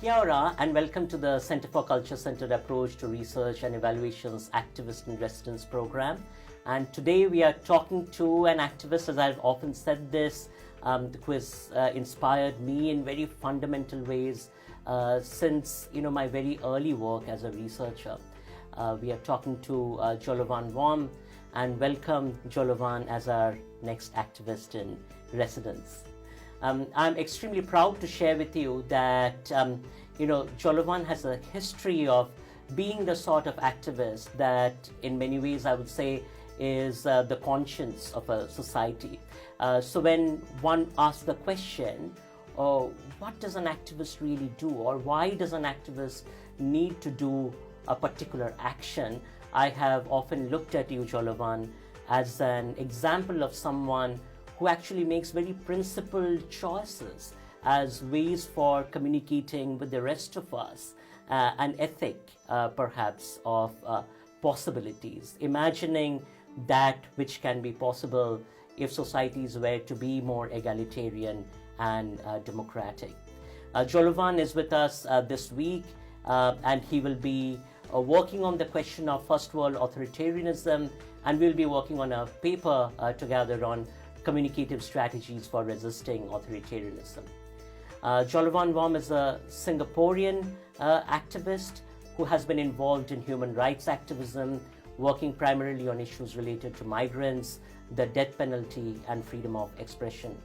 Kia ora, and welcome to the Center for Culture-Centered Approach to Research and Evaluation's Activist in Residence program. And today we are talking to an activist, as I've often said this, who has inspired me in very fundamental ways since my very early work as a researcher. We are talking to Jolovan Wham, and welcome Jolovan as our next activist in residence. I'm extremely proud to share with you that Jolovan has a history of being the sort of activist that in many ways I would say is the conscience of a society. So when one asks the question, what does an activist really do, or why does an activist need to do a particular action, I have often looked at you, Jolovan, as an example of someone who actually makes very principled choices as ways for communicating with the rest of us, an ethic perhaps of possibilities, imagining that which can be possible if societies were to be more egalitarian and democratic. Jolovan is with us this week, and he will be working on the question of first world authoritarianism, and we'll be working on a paper together on communicative strategies for resisting authoritarianism. Jolovan Wham is a Singaporean activist who has been involved in human rights activism, working primarily on issues related to migrants, the death penalty, and freedom of expression.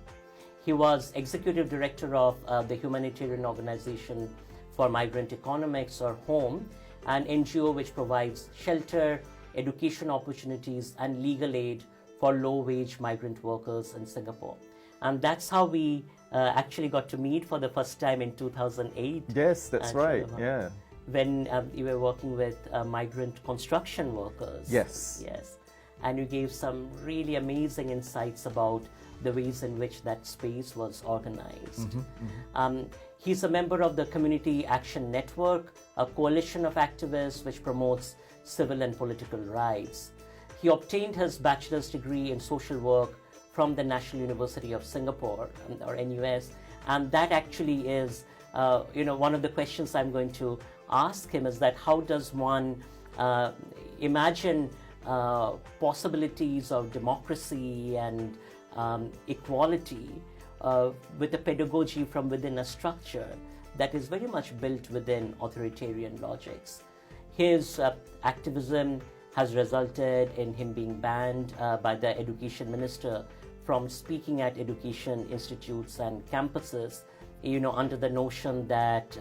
He was executive director of the humanitarian organization for migrant economics, or HOME, an NGO which provides shelter, education opportunities, and legal aid for low-wage migrant workers in Singapore. And that's how we actually got to meet for the first time in 2008. Yes, that's right, yeah. When you were working with migrant construction workers. Yes. Yes. And you gave some really amazing insights about the ways in which that space was organized. He's a member of the Community Action Network, a coalition of activists which promotes civil and political rights. He obtained his bachelor's degree in social work from the National University of Singapore, or NUS, and that actually is, one of the questions I'm going to ask him is that how does one imagine possibilities of democracy and equality with a pedagogy from within a structure that is very much built within authoritarian logics. His activism has resulted in him being banned by the education minister from speaking at education institutes and campuses, under the notion that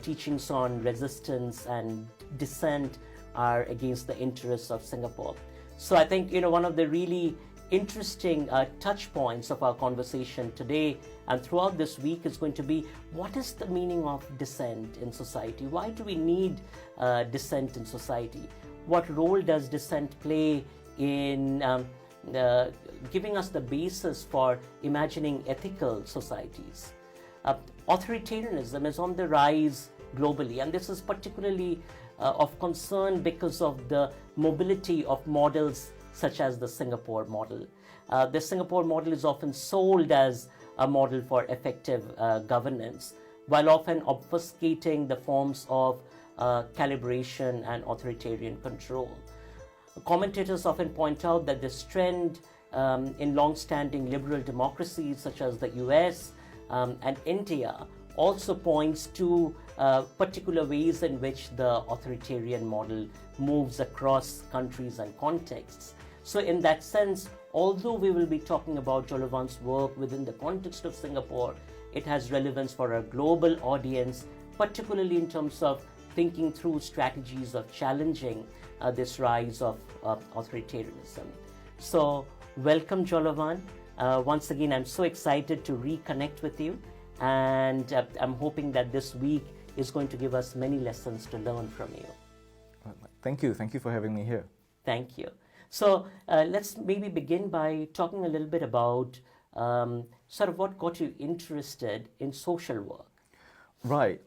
teachings on resistance and dissent are against the interests of Singapore. So I think, one of the really interesting touch points of our conversation today and throughout this week is going to be, what is the meaning of dissent in society? Why do we need dissent in society? What role does dissent play in giving us the basis for imagining ethical societies? Authoritarianism is on the rise globally, and this is particularly of concern because of the mobility of models such as the Singapore model. The Singapore model is often sold as a model for effective governance, while often obfuscating the forms of calibration and authoritarian control. Commentators often point out that this trend in long-standing liberal democracies such as the US and India also points to particular ways in which the authoritarian model moves across countries and contexts. So in that sense, although we will be talking about Jolovan's work within the context of Singapore, it has relevance for a global audience, particularly in terms of thinking through strategies of challenging this rise of authoritarianism. So welcome, Jolovan. Once again, I'm so excited to reconnect with you, and I'm hoping that this week is going to give us many lessons to learn from you. Thank you for having me here. Thank you. So let's maybe begin by talking a little bit about sort of what got you interested in social work. Right.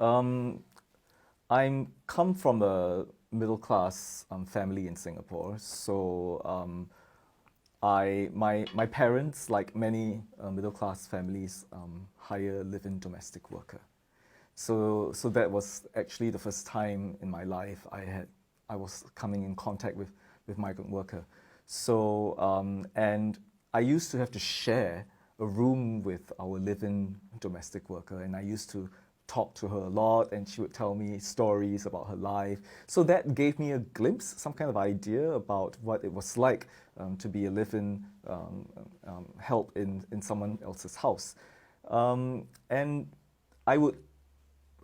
I come from a middle-class family in Singapore, so my parents, like many middle-class families, hire live-in domestic worker. So that was actually the first time in my life I was coming in contact with migrant worker. So and I used to have to share a room with our live-in domestic worker, and I used to talk to her a lot, and she would tell me stories about her life. So that gave me a glimpse, some kind of idea about what it was like to be a live-in help in someone else's house. And I would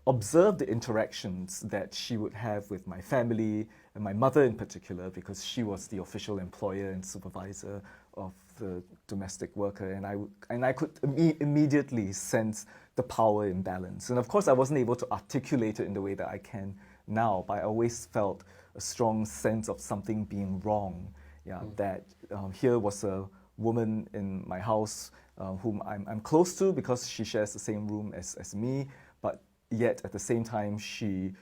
observe the interactions that she would have with my family and my mother in particular, because she was the official employer and supervisor of the domestic worker, and I could immediately sense the power imbalance. And of course, I wasn't able to articulate it in the way that I can now, but I always felt a strong sense of something being wrong. Yeah, that here was a woman in my house whom I'm close to because she shares the same room as me, but yet at the same time she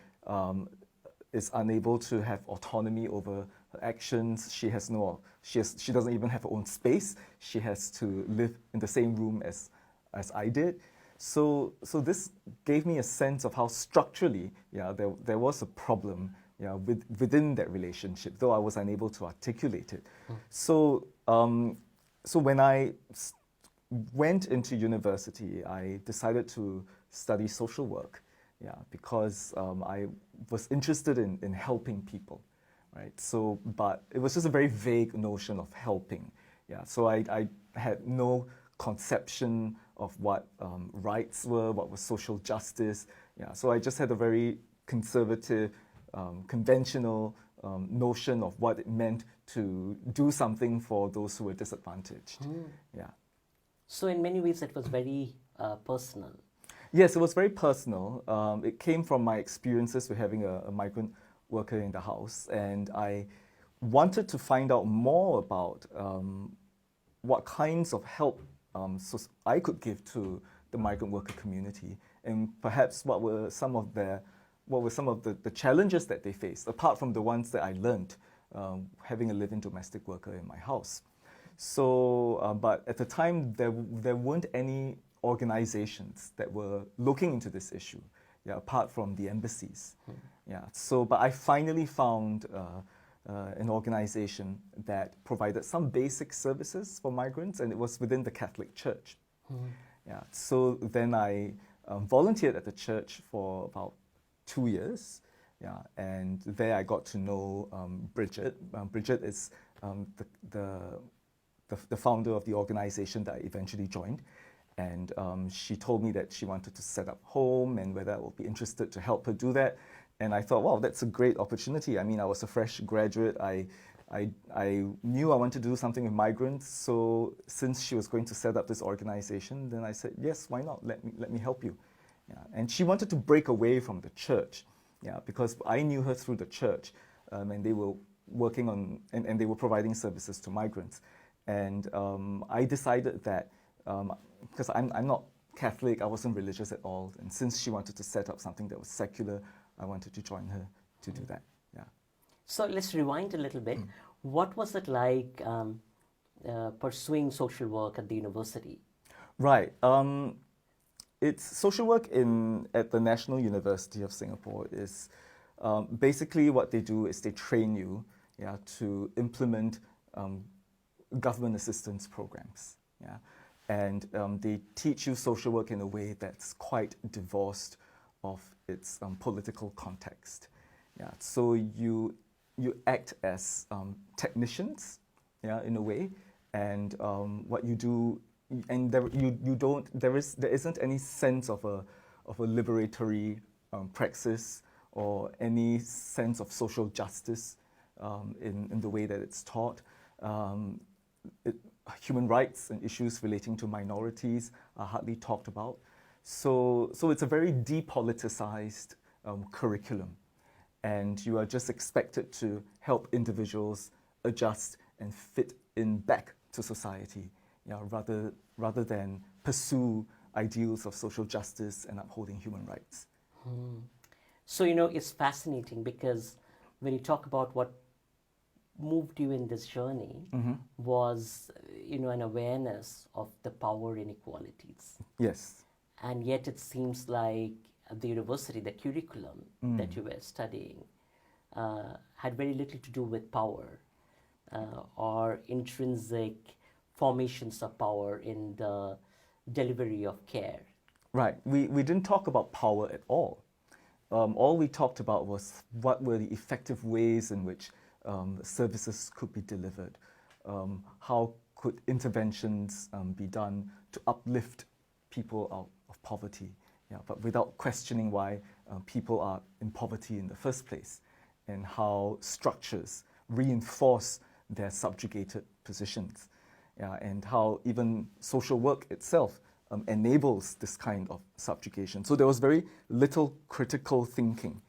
is unable to have autonomy over her actions. She doesn't even have her own space. She has to live in the same room as I did. So this gave me a sense of how structurally, there was a problem, within that relationship, though I was unable to articulate it. So when I went into university, I decided to study social work, because I was interested in helping people, right? So, but it was just a very vague notion of helping, So I had no conception of what rights were, what was social justice, So I just had a very conservative, conventional notion of what it meant to do something for those who were disadvantaged, So in many ways, it was very personal. Yes, it was very personal. It came from my experiences with having a migrant worker in the house, and I wanted to find out more about what kinds of help I could give to the migrant worker community, and perhaps what were some of the challenges that they faced, apart from the ones that I learned having a live-in domestic worker in my house. So, but at the time, there weren't any organizations that were looking into this issue, apart from the embassies. So, but I finally found an organization that provided some basic services for migrants, and it was within the Catholic Church. So then I volunteered at the church for about 2 years, and there I got to know Bridget. Bridget is the founder of the organization that I eventually joined. And she told me that she wanted to set up home and whether I would be interested to help her do that. And I thought, wow, that's a great opportunity. I mean, I was a fresh graduate. I knew I wanted to do something with migrants. So since she was going to set up this organization, then I said, yes, why not? Let me help you. And she wanted to break away from the church, because I knew her through the church, and they were working on, and they were providing services to migrants. And I decided that, because I'm not Catholic, I wasn't religious at all, and since she wanted to set up something that was secular, I wanted to join her to do that. So let's rewind a little bit. What was it like pursuing social work at the university? Right. It's social work at the National University of Singapore is basically what they do is they train you to implement government assistance programs. And they teach you social work in a way that's quite divorced of its political context. So you act as technicians, in a way, and what you do, and there isn't any sense of a liberatory praxis or any sense of social justice in the way that it's taught. Human rights and issues relating to minorities are hardly talked about. So it's a very depoliticized curriculum, and you are just expected to help individuals adjust and fit in back to society, rather than pursue ideals of social justice and upholding human rights. So, it's fascinating because when you talk about what moved you in this journey was, an awareness of the power inequalities. Yes. And yet it seems like at the university, the curriculum that you were studying had very little to do with power or intrinsic formations of power in the delivery of care. Right. We didn't talk about power at all. All we talked about was what were the effective ways in which services could be delivered. How could interventions be done to uplift people out of poverty, but without questioning why people are in poverty in the first place, and how structures reinforce their subjugated positions, and how even social work itself enables this kind of subjugation. So there was very little critical thinking.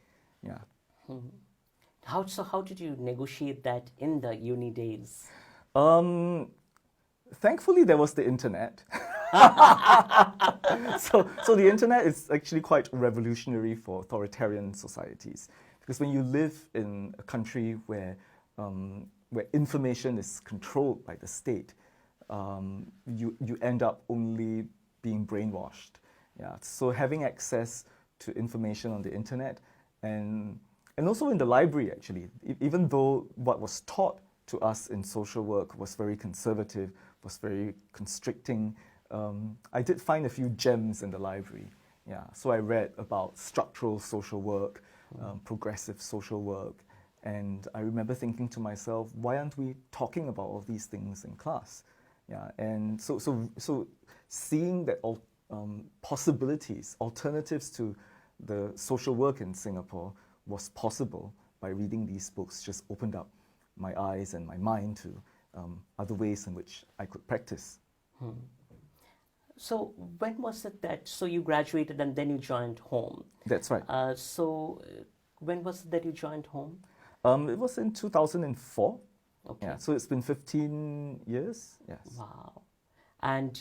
Yeah. How did you negotiate that in the uni days? Thankfully, there was the internet. So the internet is actually quite revolutionary for authoritarian societies, because when you live in a country where information is controlled by the state, you end up only being brainwashed. Yeah. So having access to information on the internet and also in the library, actually, even though what was taught to us in social work was very conservative, was very constricting, I did find a few gems in the library. Yeah. So I read about structural social work, progressive social work, and I remember thinking to myself, why aren't we talking about all these things in class? Yeah. And so seeing that possibilities, alternatives to the social work in Singapore was possible by reading these books just opened up my eyes and my mind to other ways in which I could practice. So when was it so you graduated and then you joined Home? That's right. When was it that you joined Home? It was in 2004. Okay. Yeah, so it's been 15 years. Yes. Wow. And,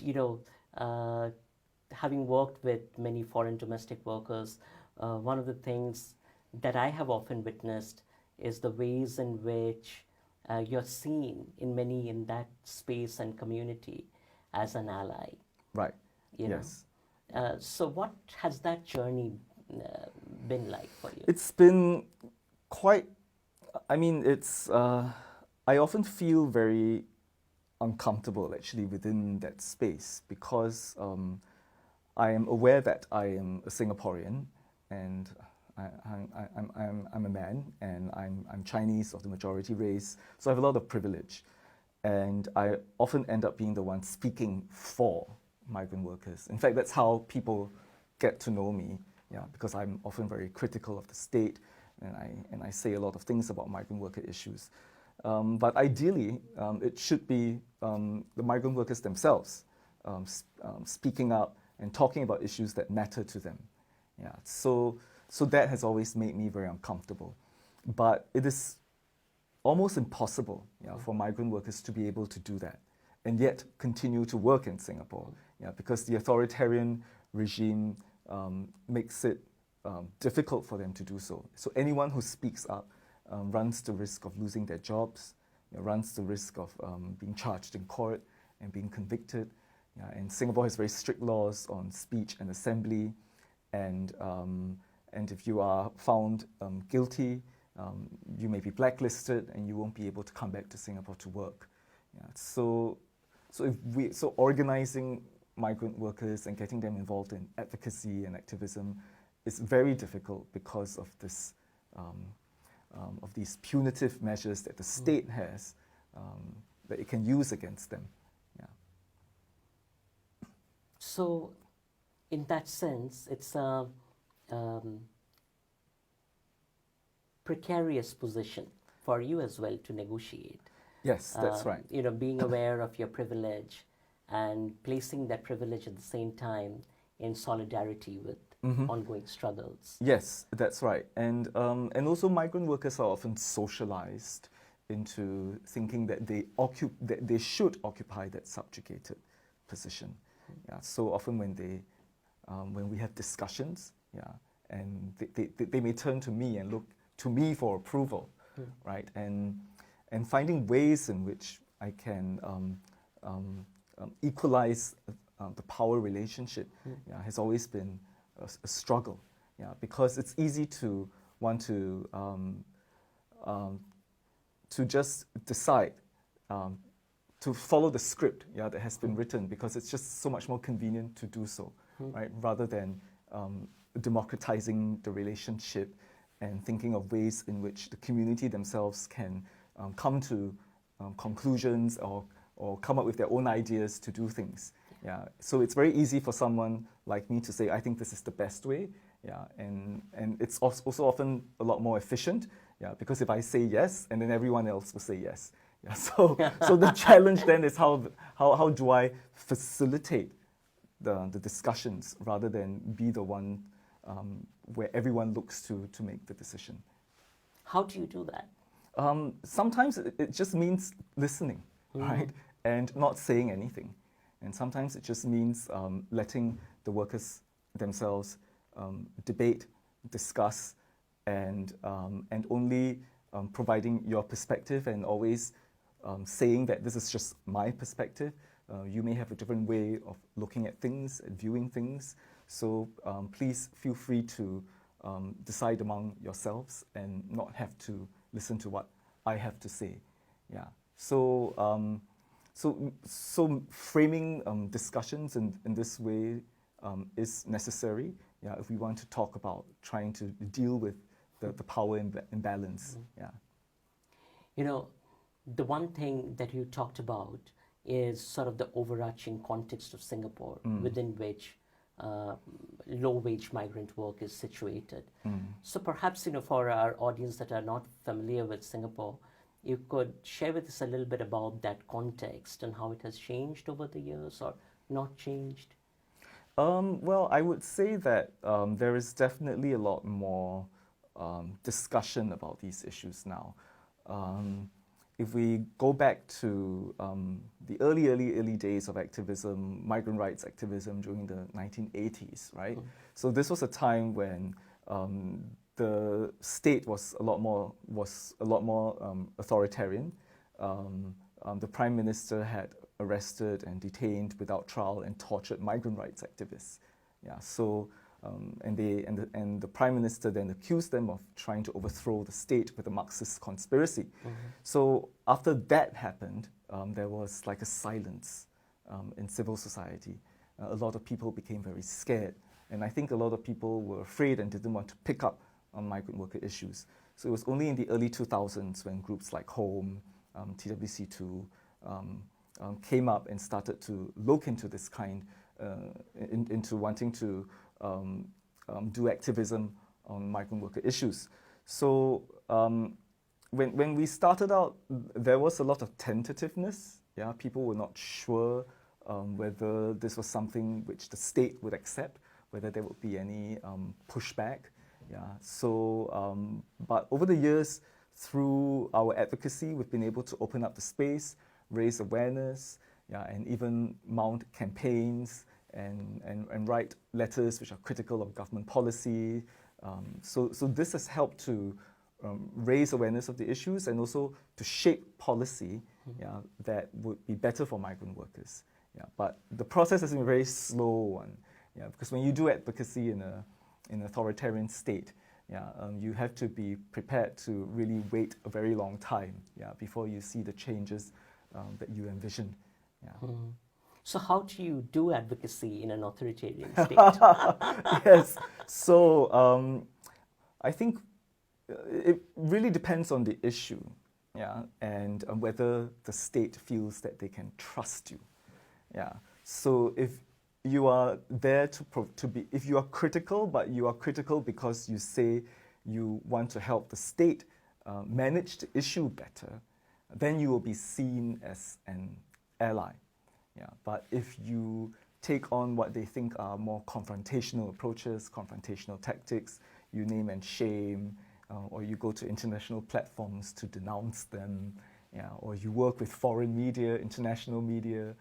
having worked with many foreign domestic workers, one of the things that I have often witnessed is the ways in which you're seen in that space and community as an ally. Right. You yes. know? So what has that journey been like for you? It's been quite, I often feel very uncomfortable actually within that space, because I am aware that I am a Singaporean, and I'm a man, and I'm Chinese of the majority race, so I have a lot of privilege, and I often end up being the one speaking for migrant workers. In fact, that's how people get to know me, because I'm often very critical of the state, and I say a lot of things about migrant worker issues. But ideally, it should be the migrant workers themselves speaking up and talking about issues that matter to them. Yeah. So that has always made me very uncomfortable. But it is almost impossible, for migrant workers to be able to do that and yet continue to work in Singapore, because the authoritarian regime makes it difficult for them to do so. So anyone who speaks up runs the risk of losing their jobs, runs the risk of being charged in court and being convicted. And Singapore has very strict laws on speech and assembly, and if you are found guilty, you may be blacklisted and you won't be able to come back to Singapore to work. So organizing migrant workers and getting them involved in advocacy and activism is very difficult because of this. Of these punitive measures that the state has that it can use against them. So, in that sense, it's a precarious position for you as well to negotiate. Yes, that's right. Being aware of your privilege and placing that privilege at the same time in solidarity with ongoing struggles. Yes, that's right. And also migrant workers are often socialized into thinking that they should occupy that subjugated position. So often when we have discussions, and they may turn to me and look to me for approval, right? And finding ways in which I can equalize the power relationship has always been a struggle. Yeah, because it's easy to want to just decide to follow the script, yeah, that has been written, because it's just so much more convenient to do so, right? Rather than democratizing the relationship and thinking of ways in which the community themselves can come to conclusions or come up with their own ideas to do things. Yeah, so it's very easy for someone like me to say, I think this is the best way. Yeah, and it's also often a lot more efficient. Yeah, because if I say yes, and then everyone else will say yes. Yeah, so the challenge then is how do I facilitate the discussions rather than be the one where everyone looks to make the decision. How do you do that? Sometimes it just means listening, right, and not saying anything. And sometimes it just means letting the workers themselves debate, discuss, and only providing your perspective and always saying that this is just my perspective. You may have a different way of looking at things, viewing things. So please feel free to decide among yourselves and not have to listen to what I have to say. Yeah. So so framing discussions in this way is necessary. Yeah, if we want to talk about trying to deal with the power imbalance. Yeah. You know, the one thing that you talked about is sort of the overarching context of Singapore within which low-wage migrant work is situated. So perhaps, you know, for our audience that are not familiar with Singapore, you could share with us a little bit about that context and how it has changed over the years or not changed. Well, I would say that there is definitely a lot more discussion about these issues now. If we go back to the early days of activism, migrant rights activism during the 1980s, right? So this was a time when the state was a lot more authoritarian. The prime minister had arrested and detained without trial and tortured migrant rights activists. Yeah, so and the prime minister then accused them of trying to overthrow the state with a Marxist conspiracy. So after that happened, there was like a silence in civil society. A lot of people became very scared, and I think a lot of people were afraid and didn't want to pick up on migrant worker issues. So it was only in the early 2000s when groups like HOME, TWC2, came up and started to look into this kind, into wanting to do activism on migrant worker issues. So when we started out, there was a lot of tentativeness. Yeah, people were not sure whether this was something which the state would accept, whether there would be any pushback. Yeah. So, but over the years, through our advocacy, we've been able to open up the space, raise awareness, yeah, and even mount campaigns and write letters which are critical of government policy. So this has helped to raise awareness of the issues and also to shape policy, yeah, that would be better for migrant workers. Yeah, but the process has been a very slow one. Yeah, because when you do advocacy in an authoritarian state, yeah, you have to be prepared to really wait a very long time, yeah, before you see the changes that you envision. Yeah. So how do you do advocacy in an authoritarian state? Yes. So I think it really depends on the issue, yeah, and whether the state feels that they can trust you. Yeah. So if you are there to be, if you are critical, but you are critical because you say you want to help the state manage the issue better, then you will be seen as an ally. Yeah. But if you take on what they think are more confrontational approaches, confrontational tactics, you name and shame, or you go to international platforms to denounce them, yeah, or you work with foreign media, international media,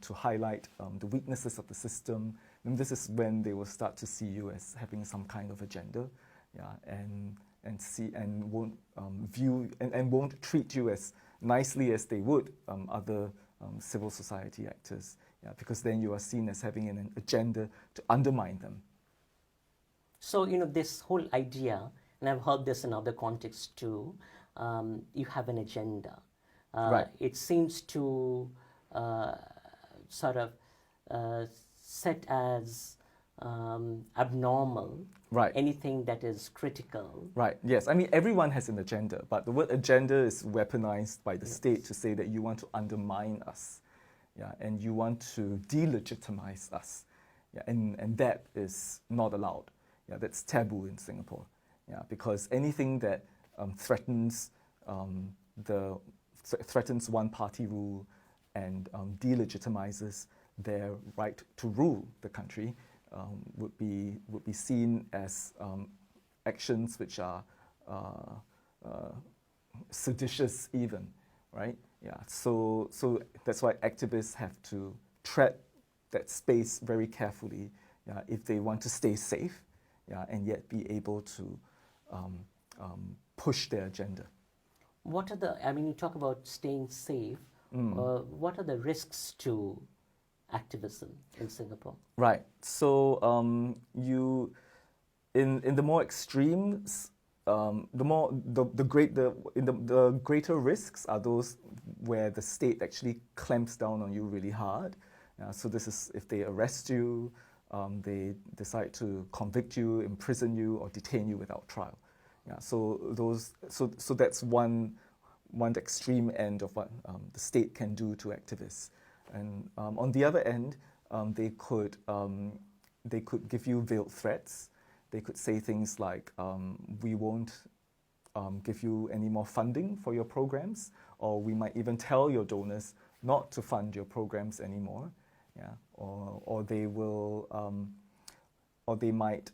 to highlight the weaknesses of the system, and this is when they will start to see you as having some kind of agenda, yeah, and won't view and won't treat you as nicely as they would other civil society actors, yeah, because then you are seen as having an agenda to undermine them. So, this whole idea, and I've heard this in other contexts too, you have an agenda. Right. It seems to uh, sort of set as abnormal Right. anything that is critical. Right, yes. I mean, everyone has an agenda, but the word agenda is weaponized by the state to say that you want to undermine us, yeah, and you want to delegitimize us, yeah, and that is not allowed. Yeah, that's taboo in Singapore, yeah, because anything that threatens threatens one-party rule and delegitimizes their right to rule the country would be seen as actions which are seditious even, right? Yeah, so that's why activists have to tread that space very carefully, yeah, if they want to stay safe, yeah, and yet be able to push their agenda. What are you talk about staying safe. What are the risks to activism in Singapore? Right. So you, in the more extremes, the greater risks are those where the state actually clamps down on you really hard. So this is if they arrest you, they decide to convict you, imprison you, or detain you without trial. Yeah. So that's one extreme end of what the state can do to activists. And on the other end, they could give you veiled threats. They could say things like, "We won't give you any more funding for your programs," or we might even tell your donors not to fund your programs anymore. Yeah, or they will, or they might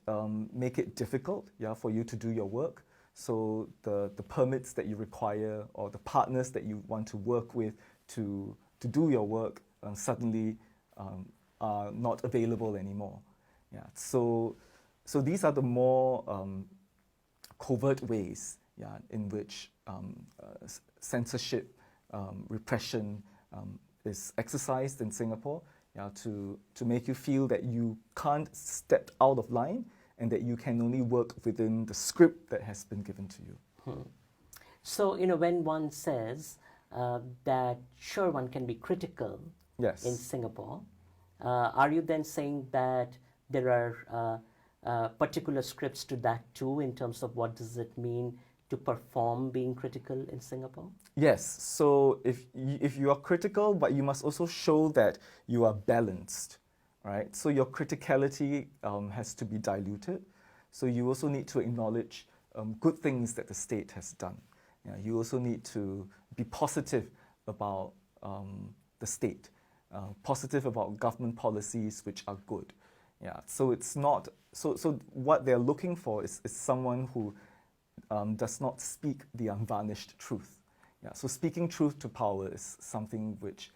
make it difficult, yeah, for you to do your work. So the permits that you require or the partners that you want to work with to do your work suddenly are not available anymore. Yeah. So these are the more covert ways, yeah, in which censorship, repression is exercised in Singapore, yeah, to make you feel that you can't step out of line and that you can only work within the script that has been given to you. So, when one says that sure one can be critical Yes. in Singapore, are you then saying that there are particular scripts to that too in terms of what does it mean to perform being critical in Singapore? Yes. So if you are critical, but you must also show that you are balanced, right? So your criticality has to be diluted. So you also need to acknowledge good things that the state has done. Yeah, you also need to be positive about the state, positive about government policies which are good. Yeah. So it's not so what they're looking for is someone who does not speak the unvarnished truth. Yeah, so speaking truth to power is something which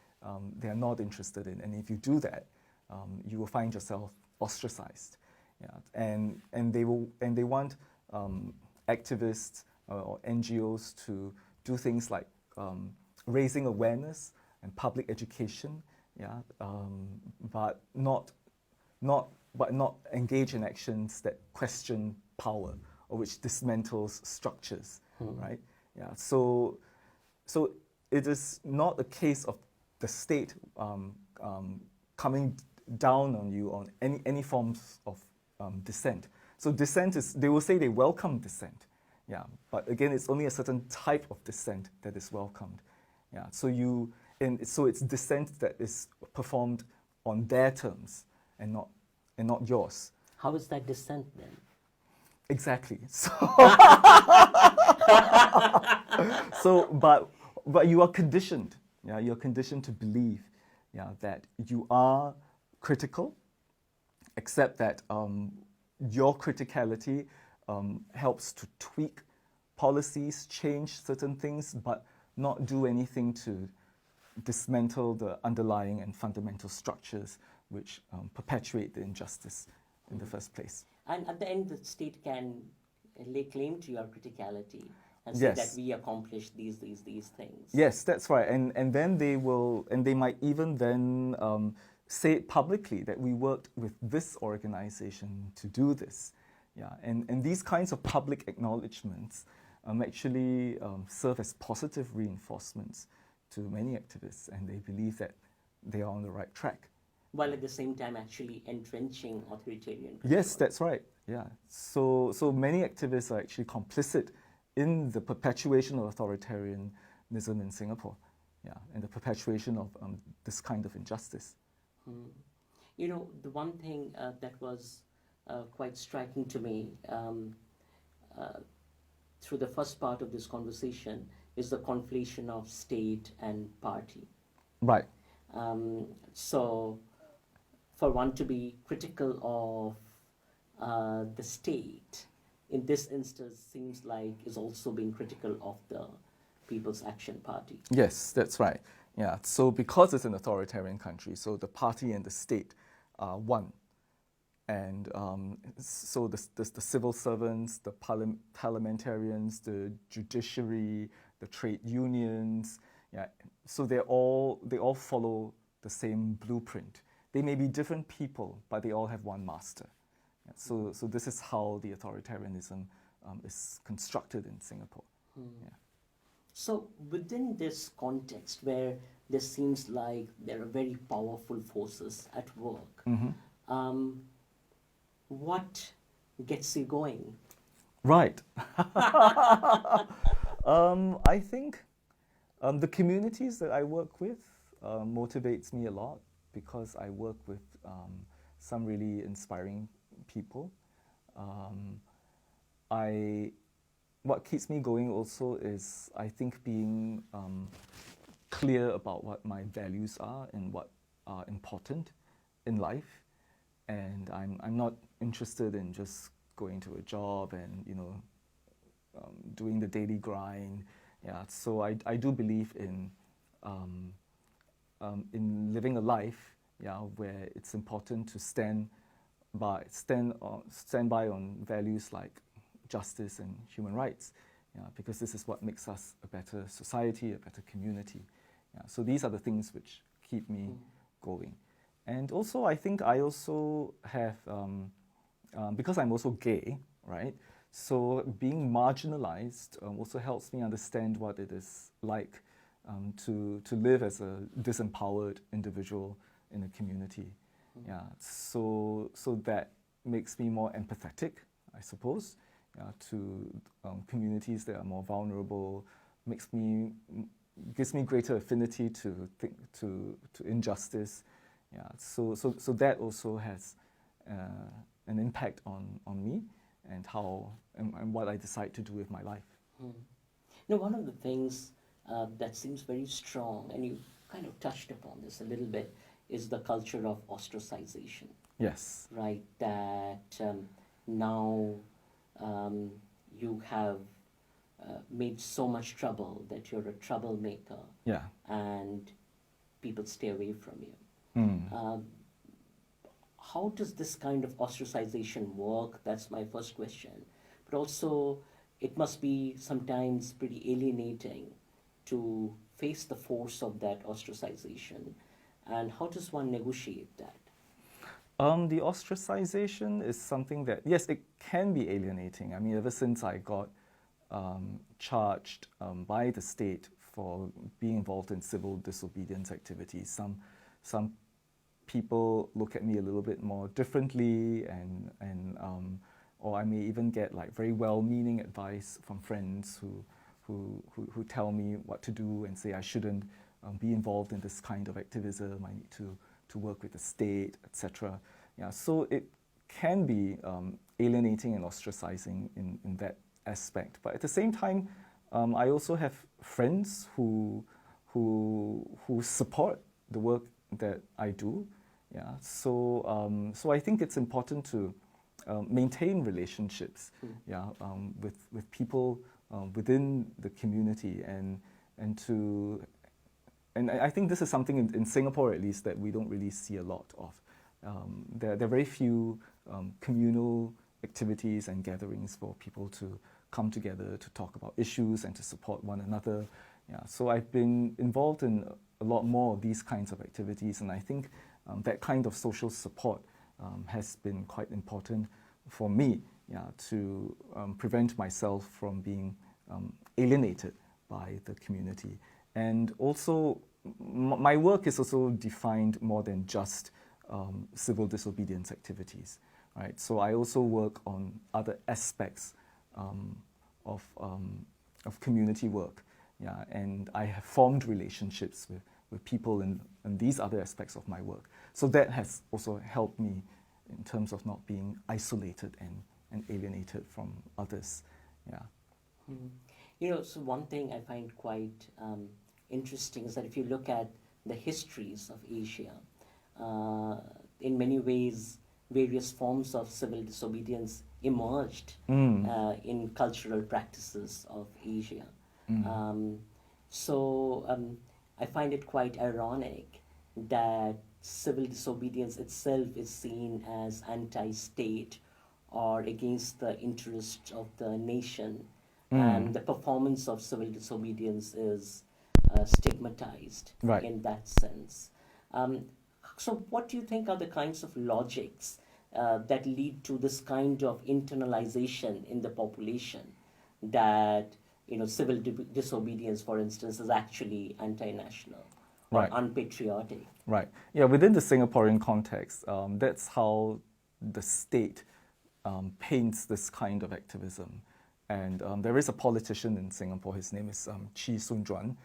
they are not interested in, and if you do that, you will find yourself ostracized. Yeah, and they want activists or NGOs to do things like raising awareness and public education. Yeah, but not engage in actions that question power or which dismantles structures, right? Yeah. So it is not a case of the state coming down on you on any forms of dissent. So dissent is, they will say they welcome dissent, yeah. But again, it's only a certain type of dissent that is welcomed, yeah. So it's dissent that is performed on their terms and not yours. How is that dissent then? Exactly. But you are conditioned. Yeah, you're conditioned to believe, yeah, that you are critical, except that your criticality helps to tweak policies, change certain things, but not do anything to dismantle the underlying and fundamental structures which perpetuate the injustice in the first place. And at the end, the state can lay claim to your criticality and say Yes. that we accomplished these things. Yes, that's right. And then they might even then say it publicly that we worked with this organization to do this. Yeah, and these kinds of public acknowledgements actually serve as positive reinforcements to many activists, and they believe that they are on the right track. While at the same time actually entrenching authoritarian control. Yes, that's right. Yeah. So many activists are actually complicit in the perpetuation of authoritarianism in Singapore. Yeah, and the perpetuation of this kind of injustice. You know, the one thing that was quite striking to me through the first part of this conversation is the conflation of state and party. Right. So, for one to be critical of the state, in this instance, seems like is also being critical of the People's Action Party. Yes, that's right. Yeah. So because it's an authoritarian country, so the party and the state are one. And so the civil servants, the parliamentarians, the judiciary, the trade unions, yeah, so they all follow the same blueprint. They may be different people, but they all have one master. Yeah, so this is how the authoritarianism is constructed in Singapore. Yeah. So within this context where there seems like there are very powerful forces at work, what gets you going? Right. I think the communities that I work with motivates me a lot because I work with some really inspiring people. What keeps me going also is, I think, being clear about what my values are and what are important in life. And I'm not interested in just going to a job and, you know, doing the daily grind. Yeah, so I do believe in living a life, yeah, where it's important to stand by on values like justice and human rights, yeah, because this is what makes us a better society, a better community. Yeah, so these are the things which keep me going. And also, I think I also have, because I'm also gay, right? So being marginalized also helps me understand what it is like to live as a disempowered individual in a community. Yeah, so that makes me more empathetic, I suppose, to communities that are more vulnerable. Gives me greater affinity to injustice. Yeah, so that also has an impact on me and how and what I decide to do with my life. Now, one of the things that seems very strong, and you kind of touched upon this a little bit, is the culture of ostracization. Yes. Right, that now you have made so much trouble that you're a troublemaker. Yeah. And people stay away from you. How does this kind of ostracization work? That's my first question. But also, it must be sometimes pretty alienating to face the force of that ostracization. And how does one negotiate that? The ostracization is something that, yes, it can be alienating. I mean, ever since I got charged by the state for being involved in civil disobedience activities, some people look at me a little bit more differently, and or I may even get like very well-meaning advice from friends who tell me what to do and say I shouldn't be involved in this kind of activism. I need to work with the state, etc. Yeah, so it can be alienating and ostracizing in that aspect. But at the same time, I also have friends who support the work that I do. Yeah, so I think it's important to maintain relationships, yeah, with people within the community, and I think this is something in Singapore, at least, that we don't really see a lot of. There are very few communal activities and gatherings for people to come together to talk about issues and to support one another. Yeah, so I've been involved in a lot more of these kinds of activities, and I think that kind of social support has been quite important for me to prevent myself from being alienated by the community. And also, my work is also defined more than just civil disobedience activities, right? So I also work on other aspects of community work, and I have formed relationships with people in these other aspects of my work. So that has also helped me in terms of not being isolated and alienated from others. Yeah. Mm. You know, so one thing I find quite interesting is that if you look at the histories of Asia, in many ways, various forms of civil disobedience emerged in cultural practices of Asia. So I find it quite ironic that civil disobedience itself is seen as anti-state or against the interests of the nation, and the performance of civil disobedience is stigmatized Right. in that sense. So what do you think are the kinds of logics that lead to this kind of internalization in the population that, you know, civil disobedience, for instance, is actually anti-national or Right. unpatriotic? Right. Yeah, within the Singaporean context, that's how the state paints this kind of activism. And there is a politician in Singapore, his name is Chee Soon-juan,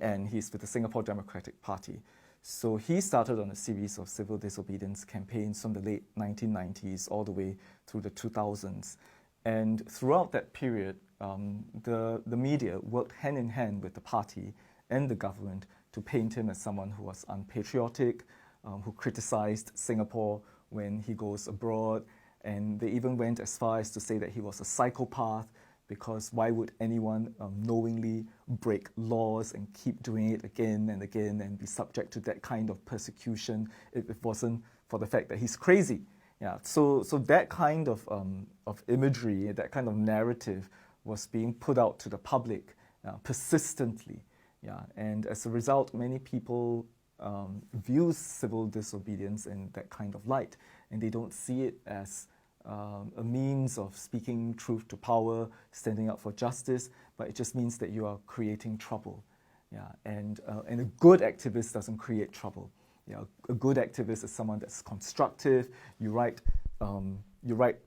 and he's with the Singapore Democratic Party. So he started on a series of civil disobedience campaigns from the late 1990s all the way through the 2000s. And throughout that period, the media worked hand in hand with the party and the government to paint him as someone who was unpatriotic, who criticized Singapore when he goes abroad. And they even went as far as to say that he was a psychopath, because why would anyone knowingly break laws and keep doing it again and again and be subject to that kind of persecution if it wasn't for the fact that he's crazy? Yeah, so that kind of imagery, that kind of narrative was being put out to the public persistently. Yeah, and as a result, many people view civil disobedience in that kind of light, and they don't see it as a means of speaking truth to power, standing up for justice, but it just means that you are creating trouble. Yeah, and a good activist doesn't create trouble. Yeah, a good activist is someone that's constructive. You write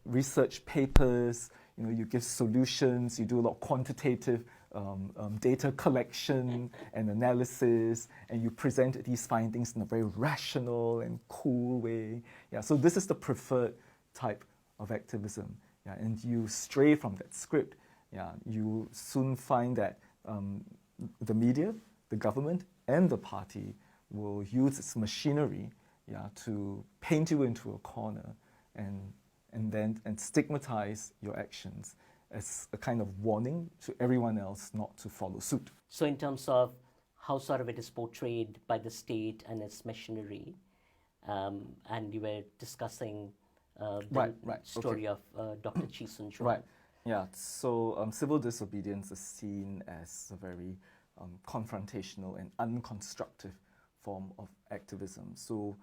research papers. You know, you give solutions. You do a lot of quantitative data collection and analysis, and you present these findings in a very rational and cool way. Yeah, so this is the preferred type of activism. Yeah, and you stray from that script. Yeah, you soon find that the media, the government, and the party will use its machinery, to paint you into a corner and stigmatize your actions as a kind of warning to everyone else not to follow suit. So in terms of how sort of it is portrayed by the state and its machinery, and you were discussing the story of Dr. Chee Soon-juan. Right. Yeah. So civil disobedience is seen as a very confrontational and unconstructive form of activism. So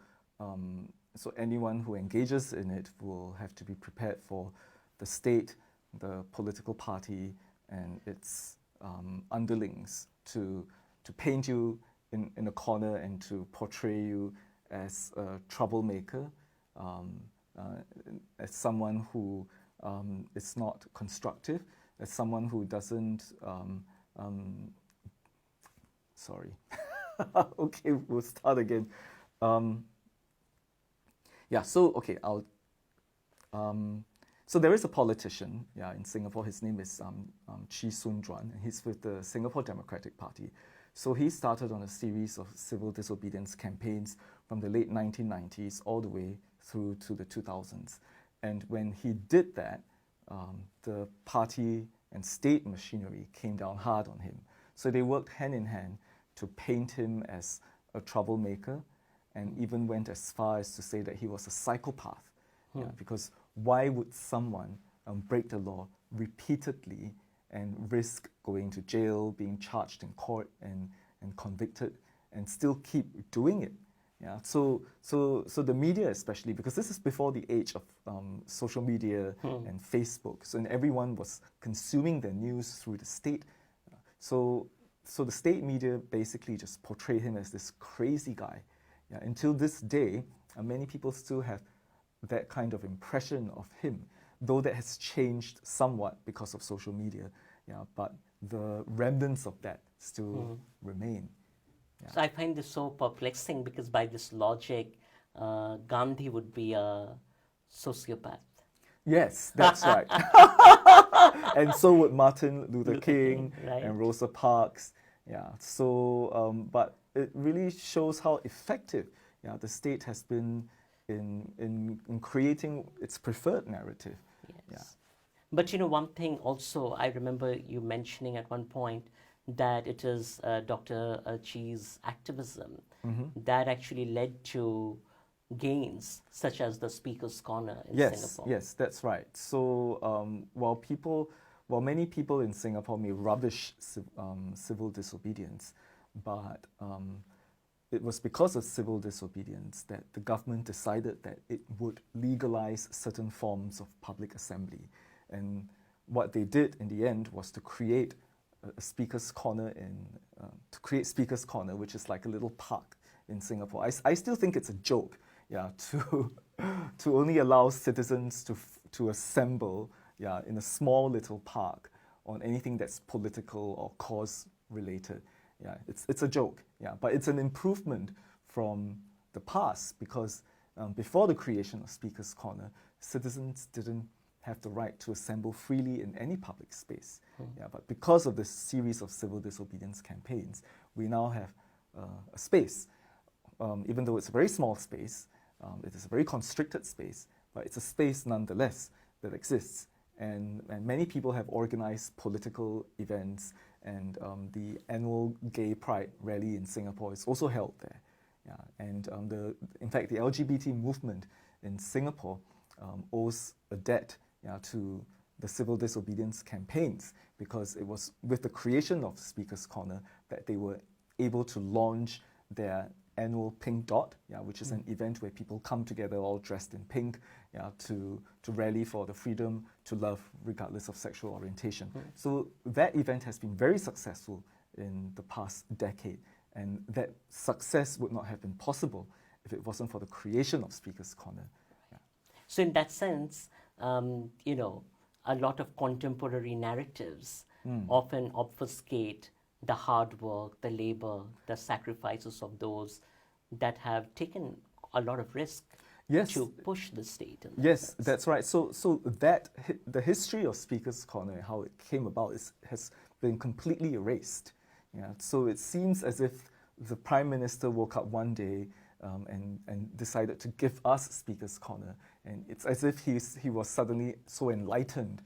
anyone who engages in it will have to be prepared for the state, the political party, and its underlings to paint you in a corner and to portray you as a troublemaker, as someone who is not constructive, as someone who doesn't. Sorry. Okay, we'll start again. So there is a politician, in Singapore. His name is Chee Soon-juan, and he's with the Singapore Democratic Party. So he started on a series of civil disobedience campaigns from the late 1990s all the way through to the 2000s. And when he did that, the party and state machinery came down hard on him. So they worked hand in hand to paint him as a troublemaker, and even went as far as to say that he was a psychopath. Because why would someone break the law repeatedly and risk going to jail, being charged in court and convicted, and still keep doing it? Yeah, so the media especially, because this is before the age of social media and Facebook, so and everyone was consuming their news through the state. So the state media basically just portrayed him as this crazy guy. Yeah, until this day, many people still have that kind of impression of him, though that has changed somewhat because of social media. Yeah, but the remnants of that still remain. Yeah. So I find this so perplexing because by this logic, Gandhi would be a sociopath. Yes, that's right. And so would Martin Luther King right? and Rosa Parks. Yeah. So, but it really shows how effective, the state has been in creating its preferred narrative. Yes. Yeah. But one thing also, I remember you mentioning at one point that it is Dr. Chi's activism that actually led to gains such as the Speaker's Corner in Singapore. Yes, that's right. So while many people in Singapore may rubbish civil disobedience, but it was because of civil disobedience that the government decided that it would legalize certain forms of public assembly. And what they did in the end was to create a Speaker's Corner Speaker's Corner, which is like a little park in Singapore. I still think it's a joke, to only allow citizens to assemble, in a small little park on anything that's political or cause related. Yeah, it's a joke. Yeah, but it's an improvement from the past because before the creation of Speaker's Corner, citizens didn't have the right to assemble freely in any public space. Yeah, but because of this series of civil disobedience campaigns, we now have a space. Even though it's a very small space, it is a very constricted space, but it's a space nonetheless that exists. And many people have organized political events, and the annual Gay Pride rally in Singapore is also held there. Yeah, and in fact, the LGBT movement in Singapore owes a debt to the civil disobedience campaigns, because it was with the creation of Speaker's Corner that they were able to launch their annual Pink Dot, which is an event where people come together all dressed in pink, to rally for the freedom to love regardless of sexual orientation. So that event has been very successful in the past decade, and that success would not have been possible if it wasn't for the creation of Speaker's Corner. Yeah. So in that sense, a lot of contemporary narratives often obfuscate the hard work, the labor, the sacrifices of those that have taken a lot of risk to push the state. Yes, that's right. So that the history of Speaker's Corner and how it came about has been completely erased. Yeah. So it seems as if the Prime Minister woke up one day and decided to give us Speaker's Corner, and it's as if he was suddenly so enlightened,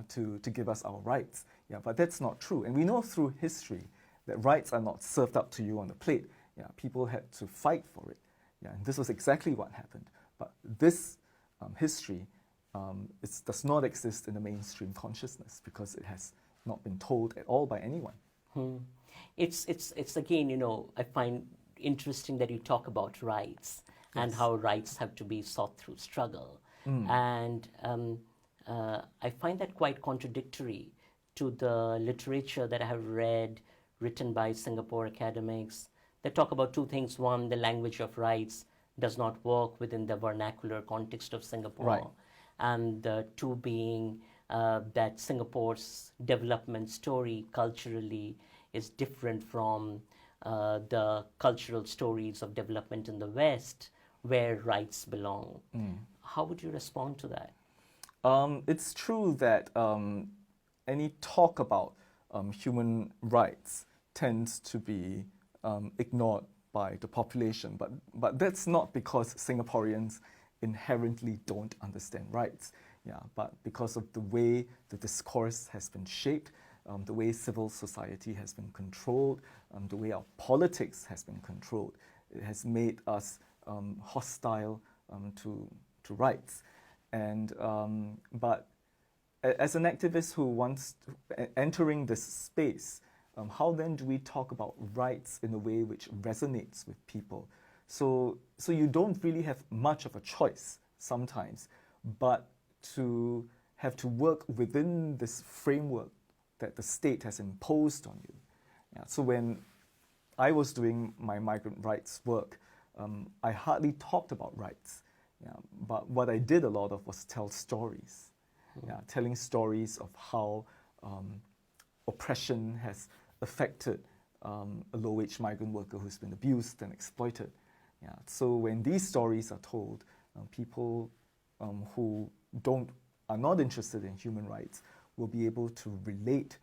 to give us our rights. Yeah, but that's not true. And we know through history that rights are not served up to you on a plate. Yeah, people had to fight for it. Yeah, and this was exactly what happened. But this history does not exist in the mainstream consciousness because it has not been told at all by anyone. It's again, I find interesting that you talk about rights and how rights have to be sought through struggle. And I find that quite contradictory to the literature that I have read, written by Singapore academics, that talk about two things. One, the language of rights does not work within the vernacular context of Singapore. Right. And the two being that Singapore's development story culturally is different from the cultural stories of development in the West, where rights belong. How would you respond to that? It's true that any talk about human rights tends to be ignored by the population, but that's not because Singaporeans inherently don't understand rights, but because of the way the discourse has been shaped, the way civil society has been controlled, the way our politics has been controlled. It has made us hostile to rights. And but as an activist who wants entering this space, how then do we talk about rights in a way which resonates with people? So you don't really have much of a choice sometimes, but to have to work within this framework that the state has imposed on you. Yeah, so when I was doing my migrant rights work, I hardly talked about rights. Yeah, but what I did a lot of was tell stories. Yeah, telling stories of how oppression has affected a low-wage migrant worker who's been abused and exploited. Yeah, so when these stories are told, people who are not interested in human rights will be able to relate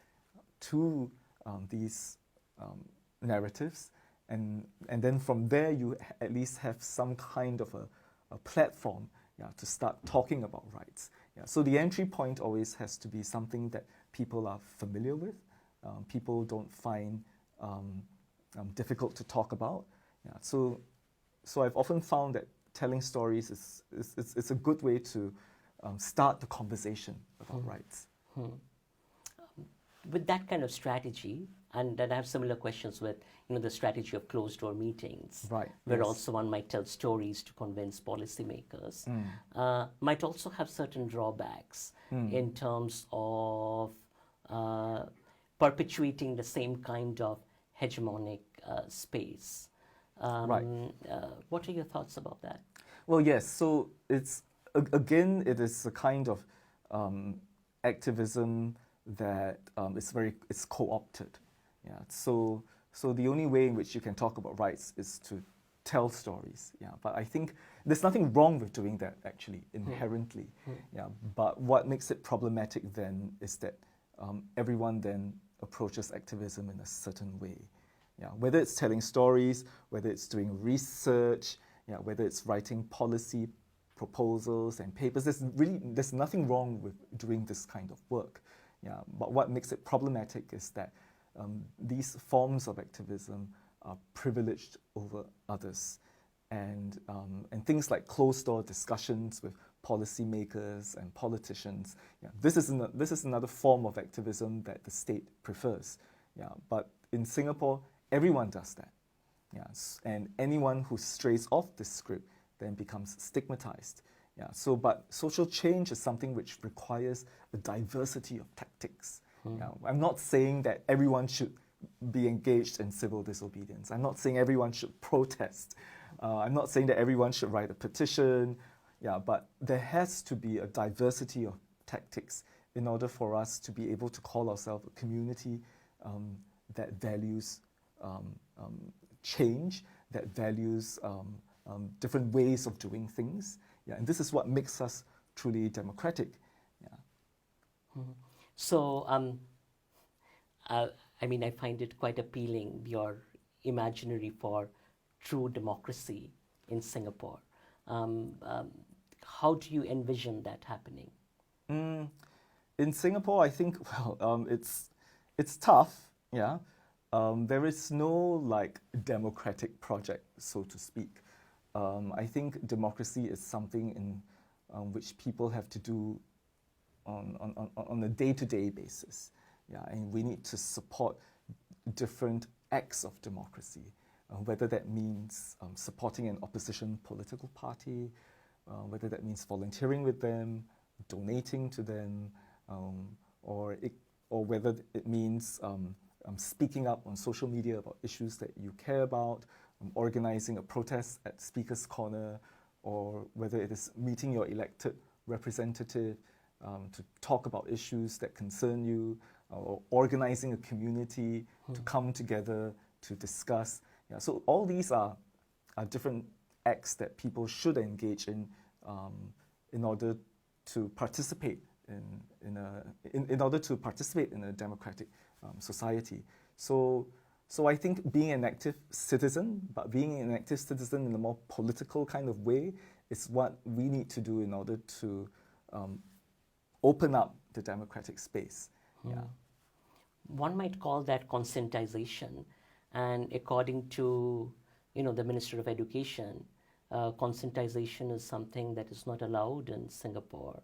to these narratives, and then from there you at least have some kind of a platform, yeah, to start talking about rights. Yeah, so the entry point always has to be something that people are familiar with, people don't find difficult to talk about. Yeah, so I've often found that telling stories is a good way to start the conversation about rights. With that kind of strategy, and I have similar questions with the strategy of closed door meetings, Right, where yes. also one might tell stories to convince policymakers, might also have certain drawbacks in terms of perpetuating the same kind of hegemonic space. Right. What are your thoughts about that? Well, yes. So again, it is a kind of activism that it's co-opted. Yeah. So the only way in which you can talk about rights is to tell stories. Yeah. But I think there's nothing wrong with doing that actually inherently. Yeah. But what makes it problematic then is that everyone then approaches activism in a certain way. Yeah, whether it's telling stories, whether it's doing research, yeah, whether it's writing policy proposals and papers, there's nothing wrong with doing this kind of work. Yeah, but what makes it problematic is that these forms of activism are privileged over others, and things like closed-door discussions with policymakers and politicians. Yeah, this is another form of activism that the state prefers. Yeah, but in Singapore, everyone does that. Yes, and anyone who strays off this script then becomes stigmatized. Yeah, but social change is something which requires a diversity of tactics. Yeah, I'm not saying that everyone should be engaged in civil disobedience. I'm not saying everyone should protest. I'm not saying that everyone should write a petition. Yeah, but there has to be a diversity of tactics in order for us to be able to call ourselves a community that values change, that values different ways of doing things. Yeah, and this is what makes us truly democratic. Yeah. So, I mean, I find it quite appealing, your imaginary for true democracy in Singapore. How do you envision that happening? In Singapore, I think, it's tough. Yeah, there is no democratic project, so to speak. I think democracy is something in which people have to do on a day-to-day basis. Yeah, and we need to support different acts of democracy, whether that means supporting an opposition political party, whether that means volunteering with them, donating to them, or whether it means speaking up on social media about issues that you care about, organizing a protest at Speaker's Corner, or whether it is meeting your elected representative to talk about issues that concern you, or organizing a community to come together to discuss. Yeah, so all these are different acts that people should engage in order to participate in order to participate in a democratic society. So I think being an active citizen, but being an active citizen in a more political kind of way, is what we need to do in order to open up the democratic space. Yeah. One might call that conscientization, and according to the Minister of Education, conscientization is something that is not allowed in Singapore.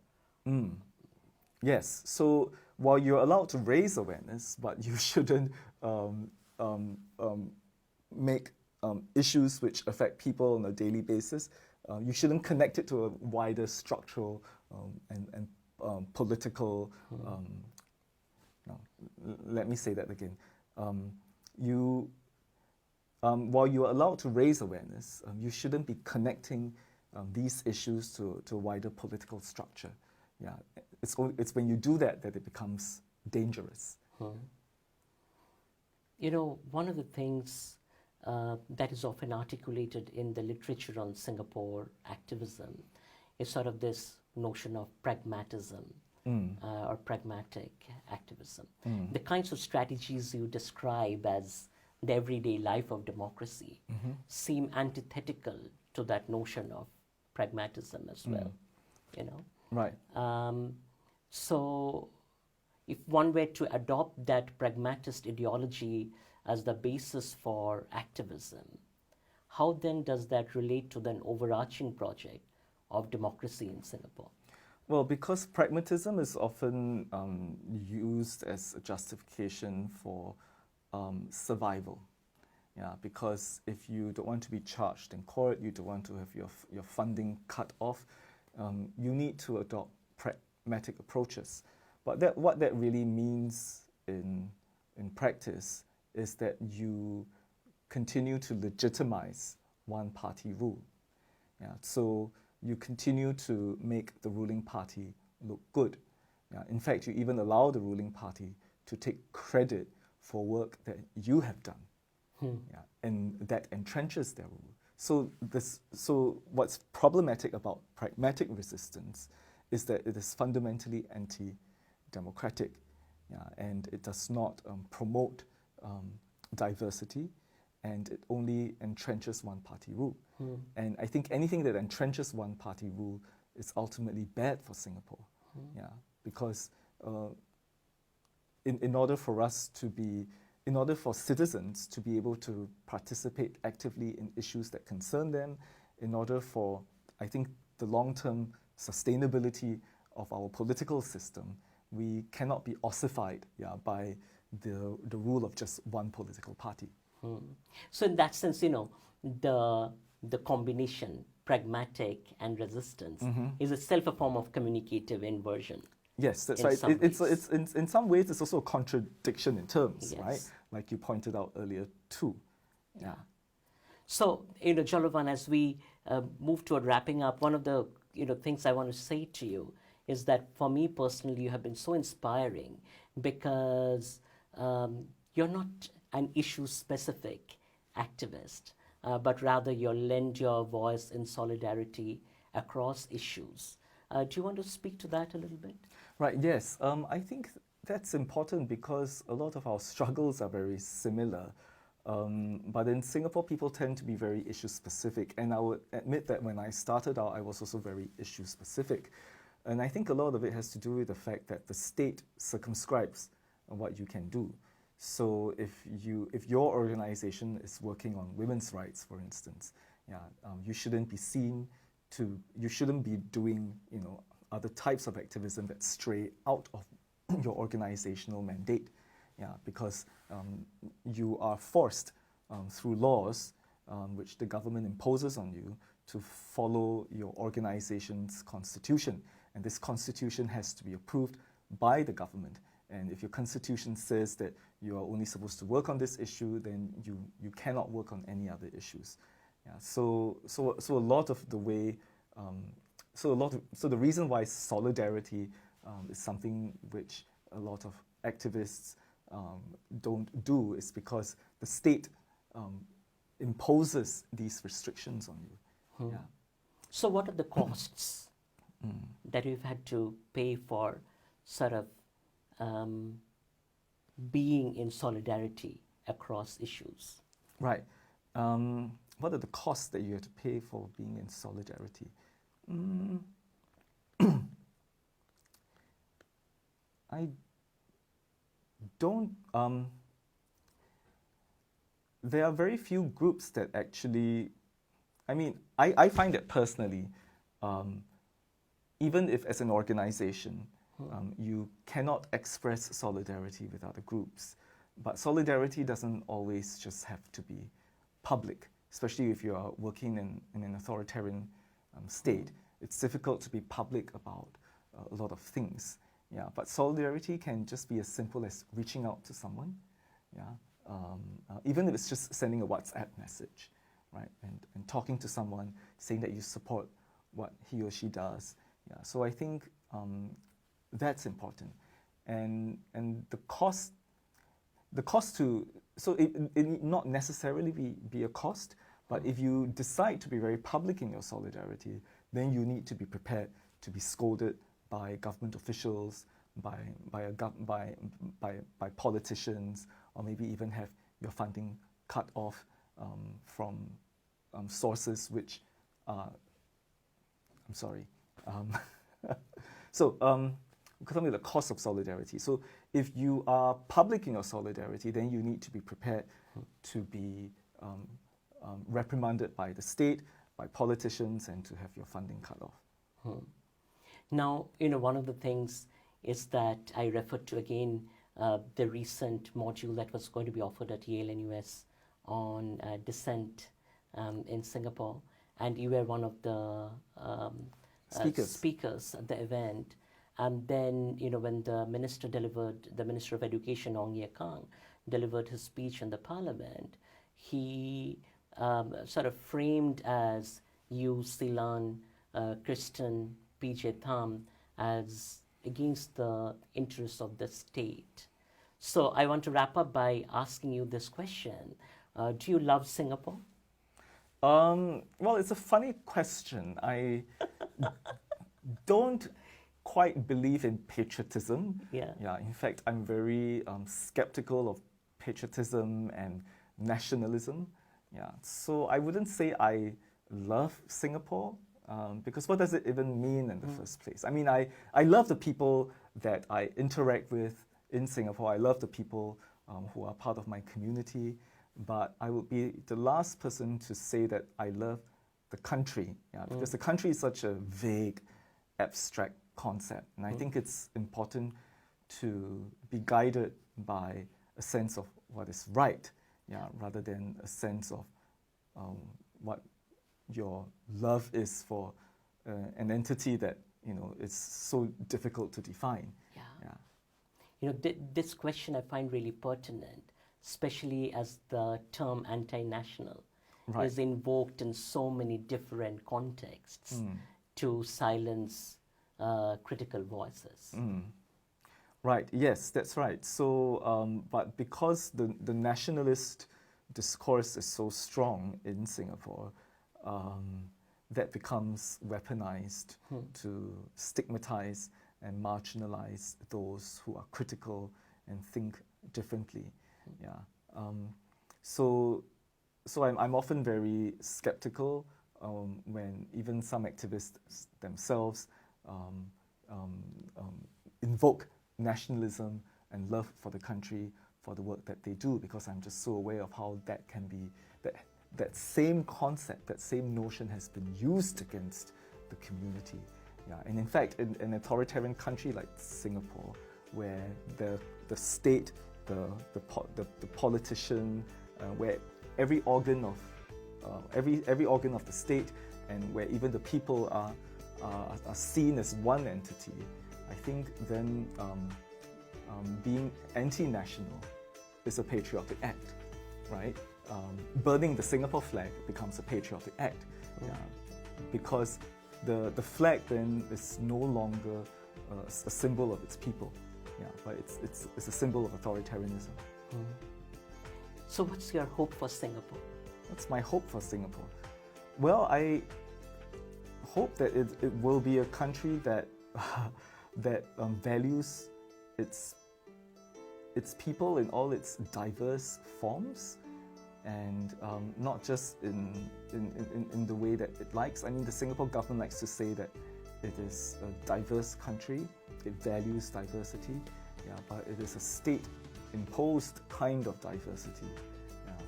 Yes. So while you're allowed to raise awareness, but you shouldn't make issues which affect people on a daily basis, you shouldn't connect it to a wider structural and political. No, let me say that again. While you are allowed to raise awareness, you shouldn't be connecting these issues to a wider political structure. Yeah, it's when you do that that it becomes dangerous. You know, one of the things that is often articulated in the literature on Singapore activism is sort of this notion of pragmatism or pragmatic activism. The kinds of strategies you describe as the everyday life of democracy seem antithetical to that notion of pragmatism as well, you know. Right. So if one were to adopt that pragmatist ideology as the basis for activism, how then does that relate to the overarching project of democracy in Singapore? Well, because pragmatism is often used as a justification for survival. Yeah, because if you don't want to be charged in court, you don't want to have your funding cut off, you need to adopt pragmatic approaches. But what that really means in practice is that you continue to legitimize one-party rule. Yeah, so you continue to make the ruling party look good. Yeah, in fact, you even allow the ruling party to take credit for work that you have done. Yeah, and that entrenches their rule. So what's problematic about pragmatic resistance is that it is fundamentally anti-democratic, yeah, and it does not promote diversity, and it only entrenches one-party rule. And I think anything that entrenches one-party rule is ultimately bad for Singapore, yeah, because in order for citizens to be able to participate actively in issues that concern them, in order for, I think, the long-term sustainability of our political system, we cannot be ossified, yeah, by the rule of just one political party. So in that sense, you know, the combination pragmatic and resistance is itself a form of communicative inversion. Yes, that's right. It's in some ways it's also a contradiction in terms, Yes. right? Like you pointed out earlier too. Yeah. So, you know, Jolovan, as we move toward wrapping up, one of the things I want to say to you is that for me personally, you have been so inspiring because you're not an issue-specific activist, but rather you lend your voice in solidarity across issues. Do you want to speak to that a little bit? Right, yes. I think that's important because a lot of our struggles are very similar. But in Singapore, people tend to be very issue-specific. And I would admit that when I started out, I was also very issue-specific. And I think a lot of it has to do with the fact that the state circumscribes what you can do. So if your organization is working on women's rights, for instance, you shouldn't be doing, other types of activism that stray out of your organizational mandate, because you are forced through laws which the government imposes on you to follow your organization's constitution, and this constitution has to be approved by the government. And if your constitution says that you are only supposed to work on this issue, then you cannot work on any other issues. Yeah, so a lot of the way. So the reason why solidarity is something which a lot of activists don't do is because the state imposes these restrictions on you. Yeah. So what are the costs that you've had to pay for sort of being in solidarity across issues? Right. What are the costs that you have to pay for being in solidarity? I don't. There are very few groups that actually. I mean, I find that personally, even if as an organization, you cannot express solidarity with other groups, but solidarity doesn't always just have to be public, especially if you are working in an authoritarian state. It's difficult to be public about a lot of things. Yeah, but solidarity can just be as simple as reaching out to someone. Yeah, even if it's just sending a WhatsApp message, right, and talking to someone, saying that you support what he or she does. Yeah, so I think that's important, and the cost to, so it need not necessarily be a cost, but if you decide to be very public in your solidarity, then you need to be prepared to be scolded by government officials, by politicians, or maybe even have your funding cut off from sources which are, I'm sorry. So we're talking about the cost of solidarity. So if you are public in your solidarity, then you need to be prepared to be reprimanded by the state, by politicians, and to have your funding cut off. Now, one of the things is that I referred to again the recent module that was going to be offered at Yale NUS on dissent in Singapore, and you were one of the speakers at the event. And then, when the Minister of Education, Ong Ye Kung, delivered his speech in the Parliament, he sort of framed as you, Silan, Kristen, PJ Tham, as against the interests of the state. So I want to wrap up by asking you this question. Do you love Singapore? Well, it's a funny question. I don't quite believe in patriotism. Yeah. In fact, I'm very skeptical of patriotism and nationalism. Yeah. So I wouldn't say I love Singapore, because what does it even mean in the first place? I mean, I love the people that I interact with in Singapore. I love the people who are part of my community. But I would be the last person to say that I love the country, because the country is such a vague, abstract concept. And I think it's important to be guided by a sense of what is right, rather than a sense of what your love is for an entity that is so difficult to define. This question I find really pertinent, especially as the term anti-national is invoked in so many different contexts to silence critical voices. Right, yes, that's right. So, but because the nationalist discourse is so strong in Singapore, that becomes weaponized to stigmatize and marginalize those who are critical and think differently. So I'm often very skeptical when even some activists themselves invoke nationalism and love for the country for the work that they do, because I'm just so aware of how that can be, that same concept, that same notion has been used against the community. And in fact, in an authoritarian country like Singapore, where the state, the politician, where every organ of the state, and where even the people are seen as one entity, I think then being anti-national is a patriotic act, right? Burning the Singapore flag becomes a patriotic act, because the flag then is no longer a symbol of its people, but it's a symbol of authoritarianism. So what's your hope for Singapore? What's my hope for Singapore? Well, I hope that it will be a country that values its people in all its diverse forms, and not just in the way that it likes. I mean, the Singapore government likes to say that it is a diverse country, it values diversity, but it is a state-imposed kind of diversity.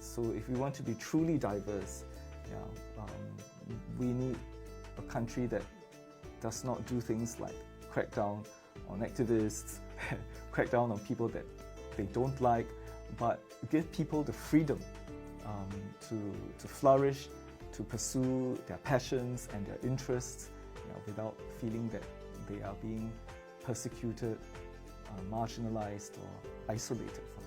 So if we want to be truly diverse, we need a country that does not do things like crack down on activists, crack down on people that they don't like, but give people the freedom to flourish, to pursue their passions and their interests, without feeling that they are being persecuted, marginalized, or isolated from